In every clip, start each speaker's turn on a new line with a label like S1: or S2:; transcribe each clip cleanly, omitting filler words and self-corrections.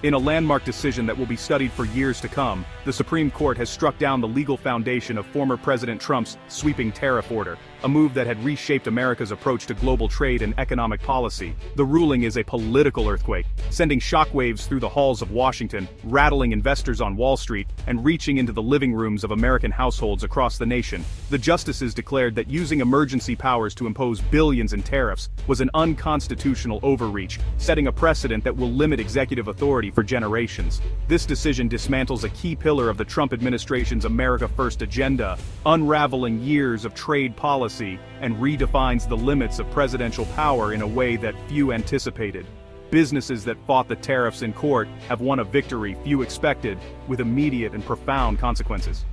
S1: In a landmark decision that will be studied for years to come, the Supreme Court has struck down the legal foundation of former President Trump's sweeping tariff order, a move that had reshaped America's approach to global trade and economic policy. The ruling is a political earthquake, sending shockwaves through the halls of Washington, rattling investors on Wall Street, and reaching into the living rooms of American households across the nation. The justices declared that using emergency powers to impose billions in tariffs was an unconstitutional overreach, setting a precedent that will limit executive authority for generations. This decision dismantles a key pillar of the Trump administration's America First agenda, unraveling years of trade policy, and redefines the limits of presidential power in a way that few anticipated. Businesses that fought the tariffs in court have won a victory few expected, with immediate and profound consequences.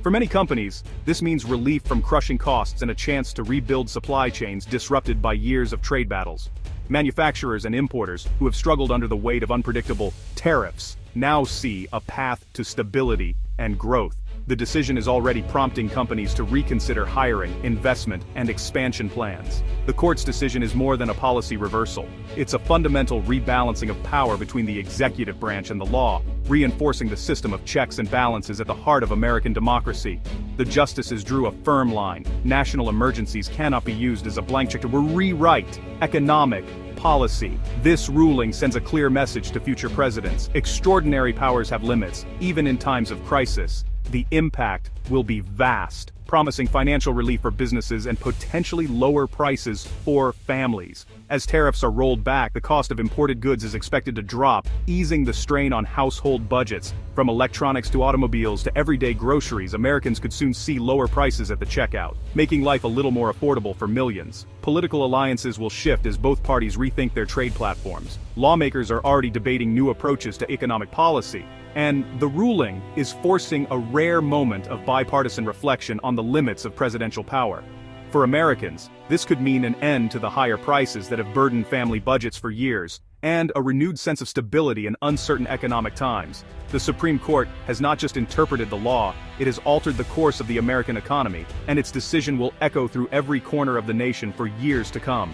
S1: For many companies, this means relief from crushing costs and a chance to rebuild supply chains disrupted by years of trade battles. Manufacturers and importers, who have struggled under the weight of unpredictable tariffs, now see a path to stability and growth. The decision is already prompting companies to reconsider hiring, investment, and expansion plans. The court's decision is more than a policy reversal. It's a fundamental rebalancing of power between the executive branch and the law, reinforcing the system of checks and balances at the heart of American democracy. The justices drew a firm line. National emergencies cannot be used as a blank check to rewrite economic policy. This ruling sends a clear message to future presidents. Extraordinary powers have limits, even in times of crisis. The impact will be vast, promising financial relief for businesses and potentially lower prices for families. As tariffs are rolled back, the cost of imported goods is expected to drop, easing the strain on household budgets. From electronics to automobiles to everyday groceries, Americans could soon see lower prices at the checkout, making life a little more affordable for millions. Political alliances will shift as both parties rethink their trade platforms. Lawmakers are already debating new approaches to economic policy, and the ruling is forcing a rare moment of bipartisan reflection on the limits of presidential power. For Americans, this could mean an end to the higher prices that have burdened family budgets for years, and a renewed sense of stability in uncertain economic times. The Supreme Court has not just interpreted the law, it has altered the course of the American economy, and its decision will echo through every corner of the nation for years to come.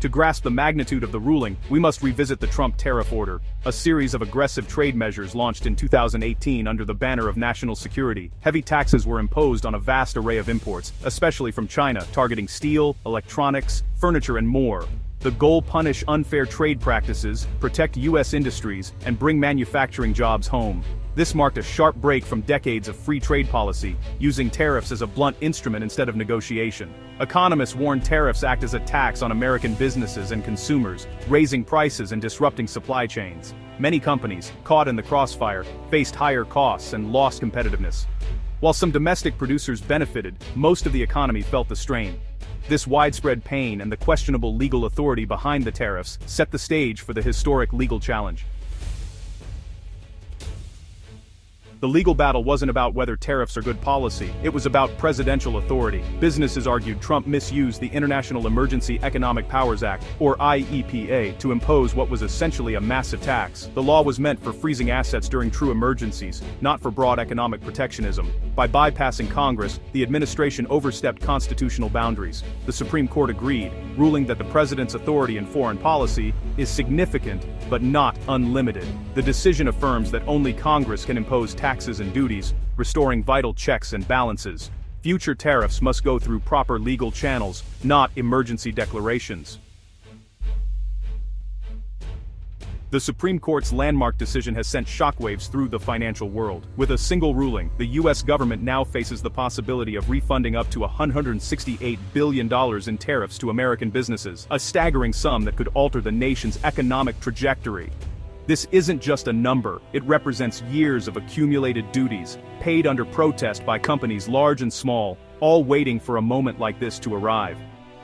S1: To grasp the magnitude of the ruling, we must revisit the Trump tariff order, a series of aggressive trade measures launched in 2018 under the banner of national security. Heavy taxes were imposed on a vast array of imports, especially from China, targeting steel, electronics, furniture, and more. The goal: punish unfair trade practices, protect U.S. industries, and bring manufacturing jobs home. This marked a sharp break from decades of free trade policy, using tariffs as a blunt instrument instead of negotiation. Economists warn tariffs act as a tax on American businesses and consumers, raising prices and disrupting supply chains. Many companies, caught in the crossfire, faced higher costs and lost competitiveness. While some domestic producers benefited, most of the economy felt the strain. This widespread pain and the questionable legal authority behind the tariffs set the stage for the historic legal challenge. The legal battle wasn't about whether tariffs are good policy, it was about presidential authority. Businesses argued Trump misused the International Emergency Economic Powers Act, or IEPA, to impose what was essentially a massive tax. The law was meant for freezing assets during true emergencies, not for broad economic protectionism. By bypassing Congress, the administration overstepped constitutional boundaries. The Supreme Court agreed, ruling that the president's authority in foreign policy is significant, but not unlimited. The decision affirms that only Congress can impose taxes and duties, restoring vital checks and balances. Future tariffs must go through proper legal channels, not emergency declarations. The Supreme Court's landmark decision has sent shockwaves through the financial world. With a single ruling, the U.S. government now faces the possibility of refunding up to $168 billion in tariffs to American businesses, a staggering sum that could alter the nation's economic trajectory. This isn't just a number, it represents years of accumulated duties, paid under protest by companies large and small, all waiting for a moment like this to arrive.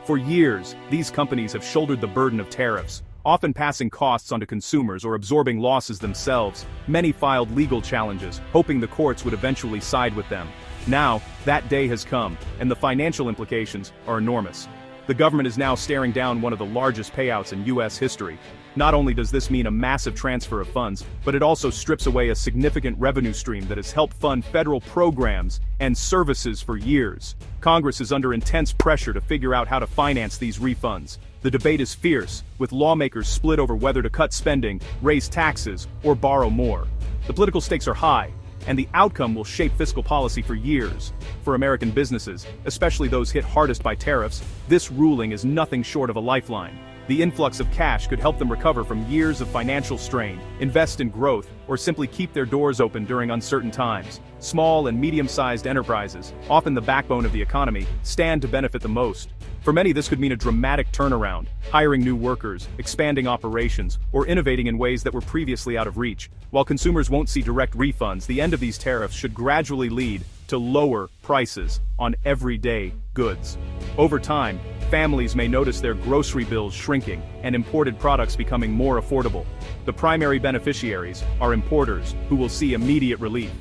S1: For years, these companies have shouldered the burden of tariffs, often passing costs onto consumers or absorbing losses themselves. Many filed legal challenges, hoping the courts would eventually side with them. Now, that day has come, and the financial implications are enormous. The government is now staring down one of the largest payouts in U.S. history. Not only does this mean a massive transfer of funds, but it also strips away a significant revenue stream that has helped fund federal programs and services for years. Congress is under intense pressure to figure out how to finance these refunds. The debate is fierce, with lawmakers split over whether to cut spending, raise taxes, or borrow more. The political stakes are high, and the outcome will shape fiscal policy for years. For American businesses, especially those hit hardest by tariffs, this ruling is nothing short of a lifeline. The influx of cash could help them recover from years of financial strain, invest in growth, or simply keep their doors open during uncertain times. Small and medium-sized enterprises, often the backbone of the economy, stand to benefit the most. For many, this could mean a dramatic turnaround, hiring new workers, expanding operations, or innovating in ways that were previously out of reach. While consumers won't see direct refunds, the end of these tariffs should gradually lead to lower prices on everyday goods. Over time, families may notice their grocery bills shrinking and imported products becoming more affordable. The primary beneficiaries are importers, who will see immediate relief.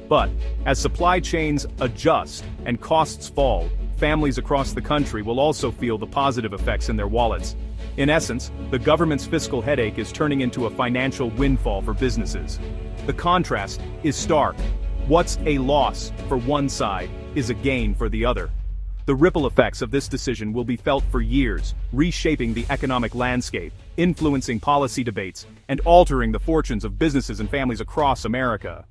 S1: But, as supply chains adjust and costs fall, families across the country will also feel the positive effects in their wallets. In essence, the government's fiscal headache is turning into a financial windfall for businesses. The contrast is stark. What's a loss for one side is a gain for the other. The ripple effects of this decision will be felt for years, reshaping the economic landscape, influencing policy debates, and altering the fortunes of businesses and families across America.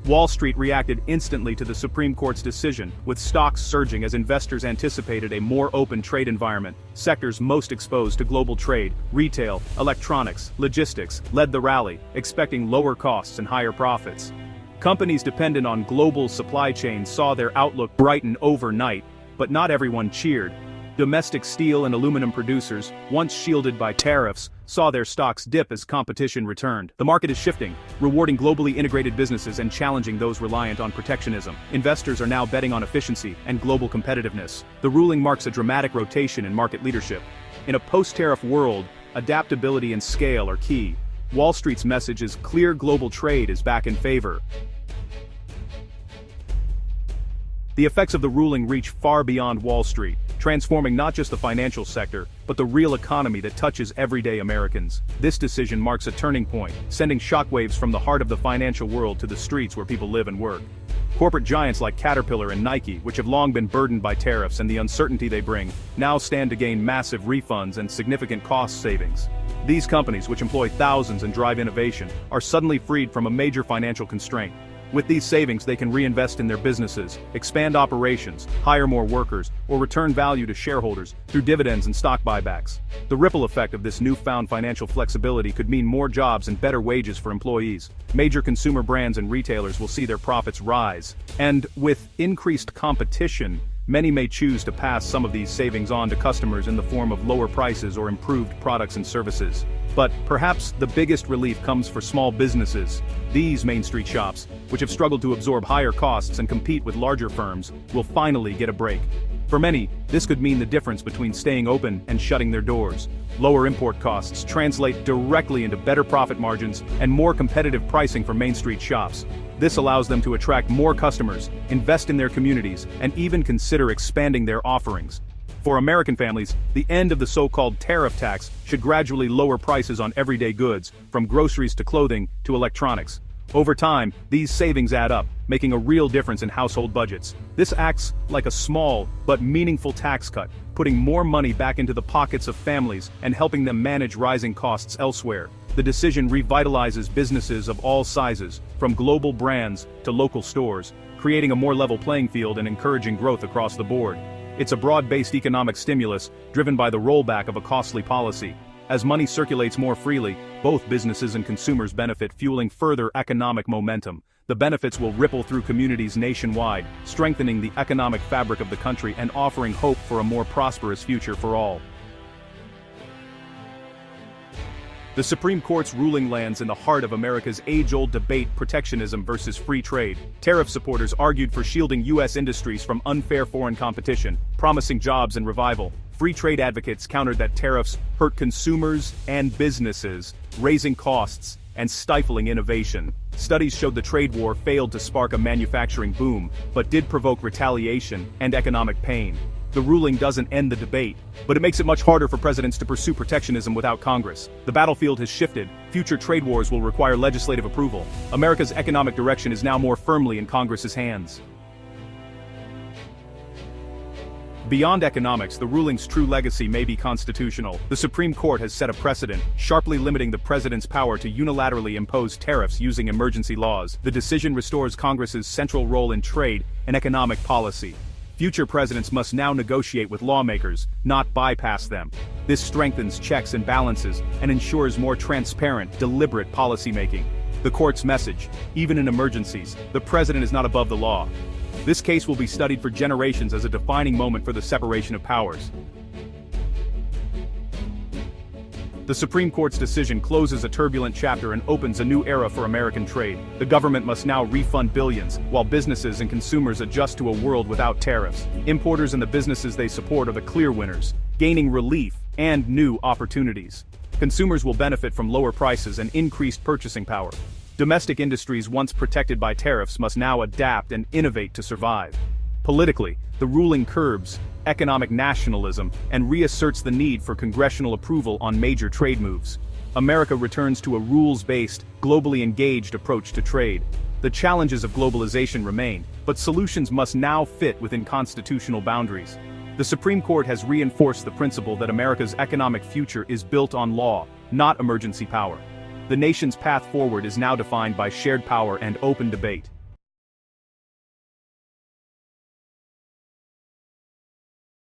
S1: Wall Street reacted instantly to the Supreme Court's decision, with stocks surging as investors anticipated a more open trade environment. Sectors most exposed to global trade, retail, electronics, logistics, led the rally, expecting lower costs and higher profits. Companies dependent on global supply chains saw their outlook brighten overnight, but not everyone cheered. Domestic steel and aluminum producers, once shielded by tariffs, saw their stocks dip as competition returned. The market is shifting, rewarding globally integrated businesses and challenging those reliant on protectionism. Investors are now betting on efficiency and global competitiveness. The ruling marks a dramatic rotation in market leadership. In a post-tariff world, adaptability and scale are key. Wall Street's message is clear: global trade is back in favor. The effects of the ruling reach far beyond Wall Street, transforming not just the financial sector, but the real economy that touches everyday Americans. This decision marks a turning point, sending shockwaves from the heart of the financial world to the streets where people live and work. Corporate giants like Caterpillar and Nike, which have long been burdened by tariffs and the uncertainty they bring, now stand to gain massive refunds and significant cost savings. These companies, which employ thousands and drive innovation, are suddenly freed from a major financial constraint. With these savings, they can reinvest in their businesses, expand operations, hire more workers, or return value to shareholders through dividends and stock buybacks. The ripple effect of this newfound financial flexibility could mean more jobs and better wages for employees. Major consumer brands and retailers will see their profits rise. And with increased competition, many may choose to pass some of these savings on to customers in the form of lower prices or improved products and services. But perhaps the biggest relief comes for small businesses. These Main Street shops, which have struggled to absorb higher costs and compete with larger firms, will finally get a break. For many, this could mean the difference between staying open and shutting their doors. Lower import costs translate directly into better profit margins and more competitive pricing for Main Street shops. This allows them to attract more customers, invest in their communities, and even consider expanding their offerings. For American families, the end of the so-called tariff tax should gradually lower prices on everyday goods, from groceries to clothing to electronics. Over time, these savings add up, making a real difference in household budgets. This acts like a small but meaningful tax cut, putting more money back into the pockets of families and helping them manage rising costs elsewhere. The decision revitalizes businesses of all sizes, from global brands to local stores, creating a more level playing field and encouraging growth across the board. It's a broad-based economic stimulus driven by the rollback of a costly policy. As money circulates more freely, both businesses and consumers benefit, fueling further economic momentum. The benefits will ripple through communities nationwide, strengthening the economic fabric of the country and offering hope for a more prosperous future for all. The Supreme Court's ruling lands in the heart of America's age-old debate: protectionism versus free trade. Tariff supporters argued for shielding U.S. industries from unfair foreign competition, promising jobs and revival. Free trade advocates countered that tariffs hurt consumers and businesses, raising costs and stifling innovation. Studies showed the trade war failed to spark a manufacturing boom, but did provoke retaliation and economic pain. The ruling doesn't end the debate, but it makes it much harder for presidents to pursue protectionism without Congress. The battlefield has shifted. Future trade wars will require legislative approval. America's economic direction is now more firmly in Congress's hands. Beyond economics, the ruling's true legacy may be constitutional. The Supreme Court has set a precedent, sharply limiting the president's power to unilaterally impose tariffs using emergency laws. The decision restores Congress's central role in trade and economic policy. Future presidents must now negotiate with lawmakers, not bypass them. This strengthens checks and balances and ensures more transparent, deliberate policymaking. The court's message: even in emergencies, the president is not above the law. This case will be studied for generations as a defining moment for the separation of powers. The Supreme Court's decision closes a turbulent chapter and opens a new era for American trade. The government must now refund billions, while businesses and consumers adjust to a world without tariffs. Importers and the businesses they support are the clear winners, gaining relief and new opportunities. Consumers will benefit from lower prices and increased purchasing power. Domestic industries once protected by tariffs must now adapt and innovate to survive. Politically, the ruling curbs economic nationalism and reasserts the need for congressional approval on major trade moves. America returns to a rules-based, globally engaged approach to trade. The challenges of globalization remain, but solutions must now fit within constitutional boundaries. The Supreme Court has reinforced the principle that America's economic future is built on law, not emergency power. The nation's path forward is now defined by shared power and open debate.